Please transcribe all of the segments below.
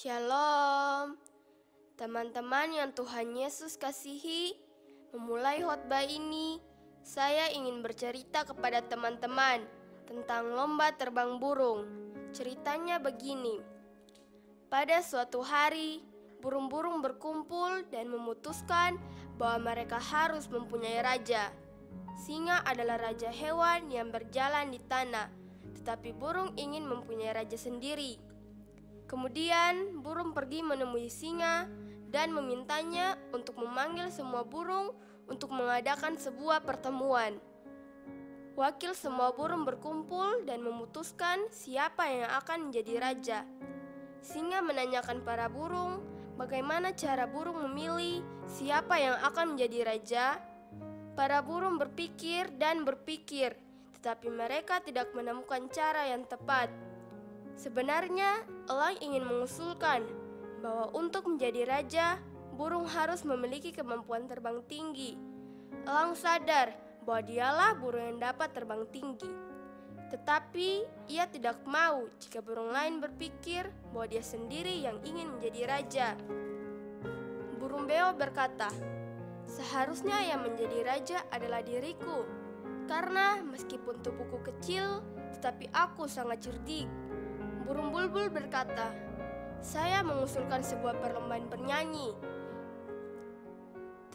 Shalom, teman-teman yang Tuhan Yesus kasihi. Memulai khotbah ini, saya ingin bercerita kepada teman-teman tentang lomba terbang burung. Ceritanya begini. Pada suatu hari, burung-burung berkumpul dan memutuskan bahwa mereka harus mempunyai raja. Singa adalah raja hewan yang berjalan di tanah, tetapi burung ingin mempunyai raja sendiri. Kemudian burung pergi menemui singa dan memintanya untuk memanggil semua burung untuk mengadakan sebuah pertemuan. Wakil semua burung berkumpul dan memutuskan siapa yang akan menjadi raja. Singa menanyakan para burung bagaimana cara burung memilih siapa yang akan menjadi raja. Para burung berpikir dan berpikir, tetapi mereka tidak menemukan cara yang tepat. Sebenarnya, elang ingin mengusulkan bahwa untuk menjadi raja, burung harus memiliki kemampuan terbang tinggi. Elang sadar bahwa dialah burung yang dapat terbang tinggi. Tetapi, ia tidak mau jika burung lain berpikir bahwa dia sendiri yang ingin menjadi raja. Burung beo berkata, "Seharusnya yang menjadi raja adalah diriku, karena meskipun tubuhku kecil, tetapi aku sangat cerdik." Burung bulbul berkata, "Saya mengusulkan sebuah perlombaan bernyanyi.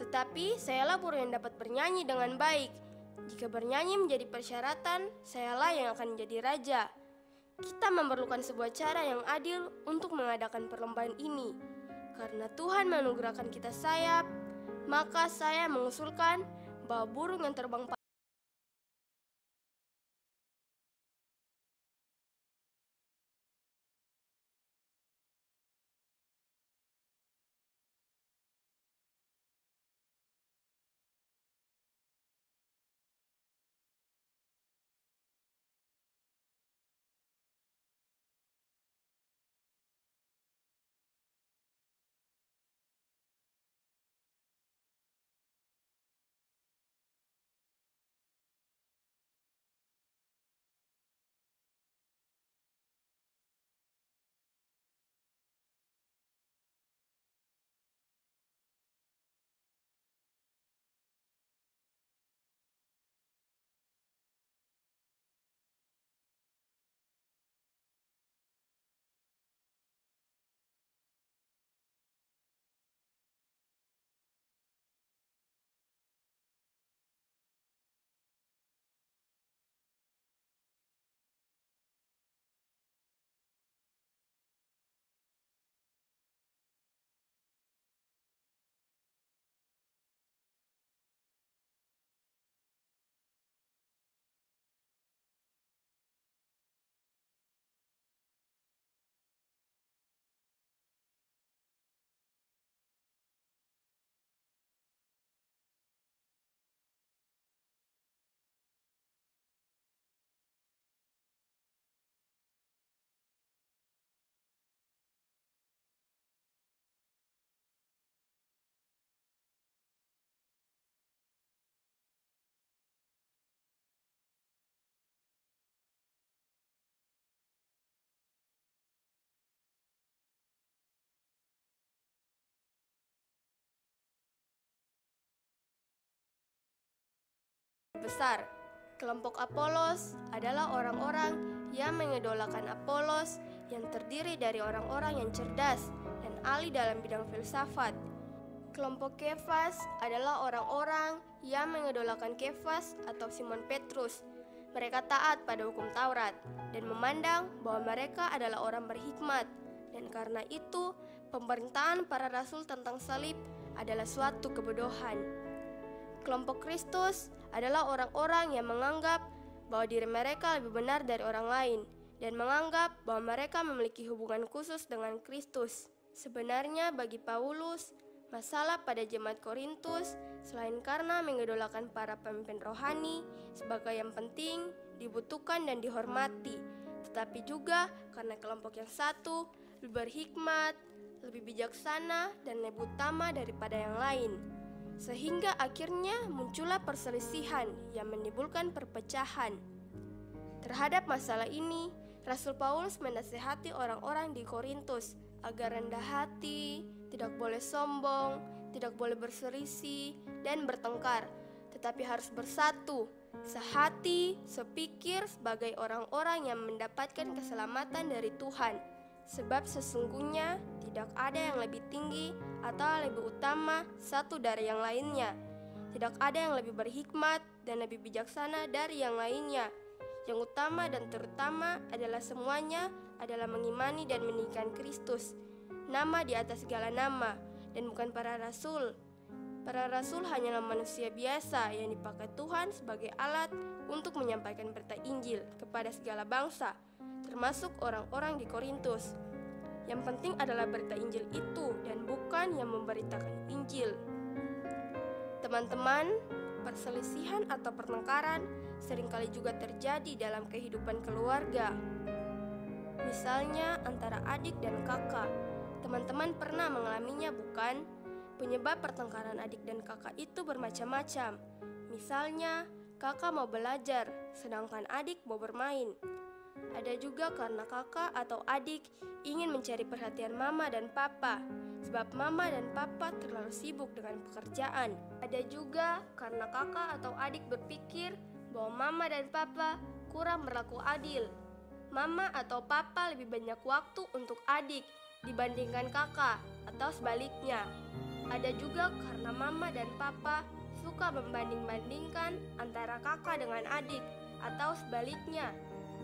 Tetapi sayalah burung yang dapat bernyanyi dengan baik. Jika bernyanyi menjadi persyaratan, sayalah yang akan menjadi raja. Kita memerlukan sebuah cara yang adil untuk mengadakan perlombaan ini. Karena Tuhan menganugerahkan kita sayap, maka saya mengusulkan bahwa burung yang terbang besar. Kelompok Apolos adalah orang-orang yang mengidolakan Apolos yang terdiri dari orang-orang yang cerdas dan ahli dalam bidang filsafat. Kelompok Kefas adalah orang-orang yang mengidolakan Kefas atau Simon Petrus. Mereka taat pada hukum Taurat dan memandang bahwa mereka adalah orang berhikmat, dan karena itu pemberitaan para rasul tentang salib adalah suatu kebodohan. Kelompok Kristus adalah orang-orang yang menganggap bahwa diri mereka lebih benar dari orang lain dan menganggap bahwa mereka memiliki hubungan khusus dengan Kristus. Sebenarnya bagi Paulus, masalah pada jemaat Korintus selain karena mengidolakan para pemimpin rohani sebagai yang penting, dibutuhkan dan dihormati, tetapi juga karena kelompok yang satu lebih berhikmat, lebih bijaksana dan lebih utama daripada yang lain. Sehingga akhirnya muncullah perselisihan yang menimbulkan perpecahan. Terhadap masalah ini, Rasul Paulus menasihati orang-orang di Korintus agar rendah hati, tidak boleh sombong, tidak boleh berselisih dan bertengkar, tetapi harus bersatu, sehati, sepikir sebagai orang-orang yang mendapatkan keselamatan dari Tuhan. Sebab sesungguhnya tidak ada yang lebih tinggi atau lebih utama satu dari yang lainnya. Tidak ada yang lebih berhikmat dan lebih bijaksana dari yang lainnya. Yang utama dan terutama adalah semuanya adalah mengimani dan meninggikan Kristus, nama di atas segala nama, dan bukan para rasul. Para rasul hanyalah manusia biasa yang dipakai Tuhan sebagai alat untuk menyampaikan berita Injil kepada segala bangsa, termasuk orang-orang di Korintus. Yang penting adalah berita Injil itu dan bukan yang memberitakan Injil. Teman-teman, perselisihan atau pertengkaran seringkali juga terjadi dalam kehidupan keluarga. Misalnya antara adik dan kakak. Teman-teman pernah mengalaminya, bukan? Penyebab pertengkaran adik dan kakak itu bermacam-macam. Misalnya, kakak mau belajar, sedangkan adik mau bermain. Ada juga karena kakak atau adik ingin mencari perhatian mama dan papa, sebab mama dan papa terlalu sibuk dengan pekerjaan. Ada juga karena kakak atau adik berpikir bahwa mama dan papa kurang berlaku adil. Mama atau papa lebih banyak waktu untuk adik dibandingkan kakak, atau sebaliknya. Ada juga karena mama dan papa suka membanding-bandingkan antara kakak dengan adik, atau sebaliknya.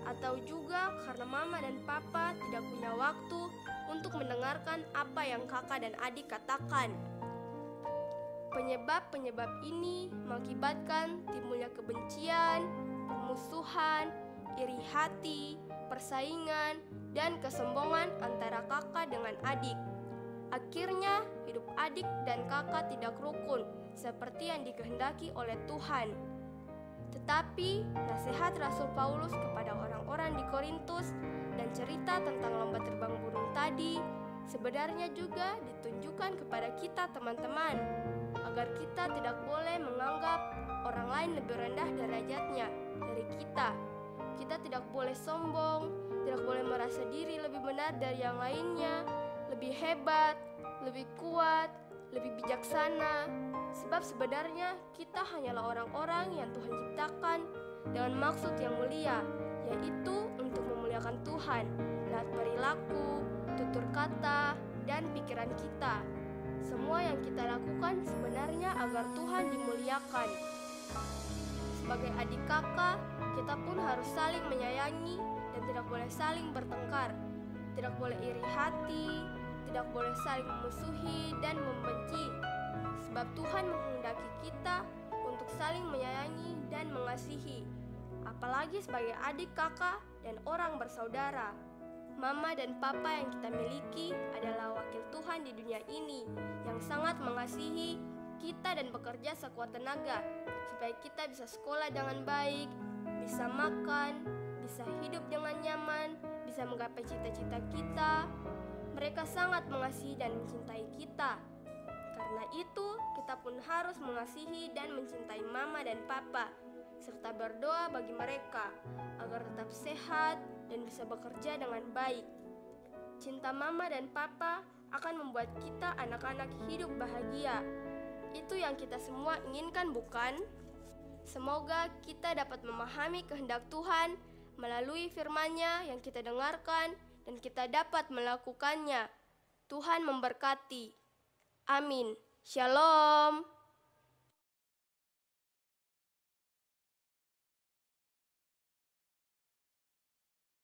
Atau juga karena mama dan papa tidak punya waktu untuk mendengarkan apa yang kakak dan adik katakan. Penyebab-penyebab ini mengakibatkan timbulnya kebencian, permusuhan, iri hati, persaingan, dan kesombongan antara kakak dengan adik. Akhirnya, hidup adik dan kakak tidak rukun seperti yang dikehendaki oleh Tuhan. Tetapi, nasihat Rasul Paulus kepada orang-orang di Korintus dan cerita tentang lomba terbang burung tadi sebenarnya juga ditunjukkan kepada kita, teman-teman, agar kita tidak boleh menganggap orang lain lebih rendah derajatnya dari kita. Kita tidak boleh sombong, tidak boleh merasa diri lebih benar dari yang lainnya, lebih hebat, lebih kuat, lebih bijaksana. Sebab sebenarnya kita hanyalah orang-orang yang Tuhan ciptakan dengan maksud yang mulia, yaitu untuk memuliakan Tuhan lewat perilaku, tutur kata, dan pikiran kita. Semua yang kita lakukan sebenarnya agar Tuhan dimuliakan. Sebagai adik kakak, kita pun harus saling menyayangi dan tidak boleh saling bertengkar. Tidak boleh iri hati, tidak boleh saling memusuhi dan membenci. Sebab Tuhan menghendaki kita untuk saling menyayangi dan mengasihi, apalagi sebagai adik kakak dan orang bersaudara. Mama dan papa yang kita miliki adalah wakil Tuhan di dunia ini yang sangat mengasihi kita dan bekerja sekuat tenaga supaya kita bisa sekolah dengan baik, bisa makan, bisa hidup dengan nyaman, bisa menggapai cita-cita kita. Mereka sangat mengasihi dan mencintai kita. Karena itu, kita pun harus mengasihi dan mencintai mama dan papa, serta berdoa bagi mereka agar tetap sehat dan bisa bekerja dengan baik. Cinta mama dan papa akan membuat kita anak-anak hidup bahagia. Itu yang kita semua inginkan, bukan? Semoga kita dapat memahami kehendak Tuhan melalui firman-Nya yang kita dengarkan dan kita dapat melakukannya. Tuhan memberkati. Amin. Shalom.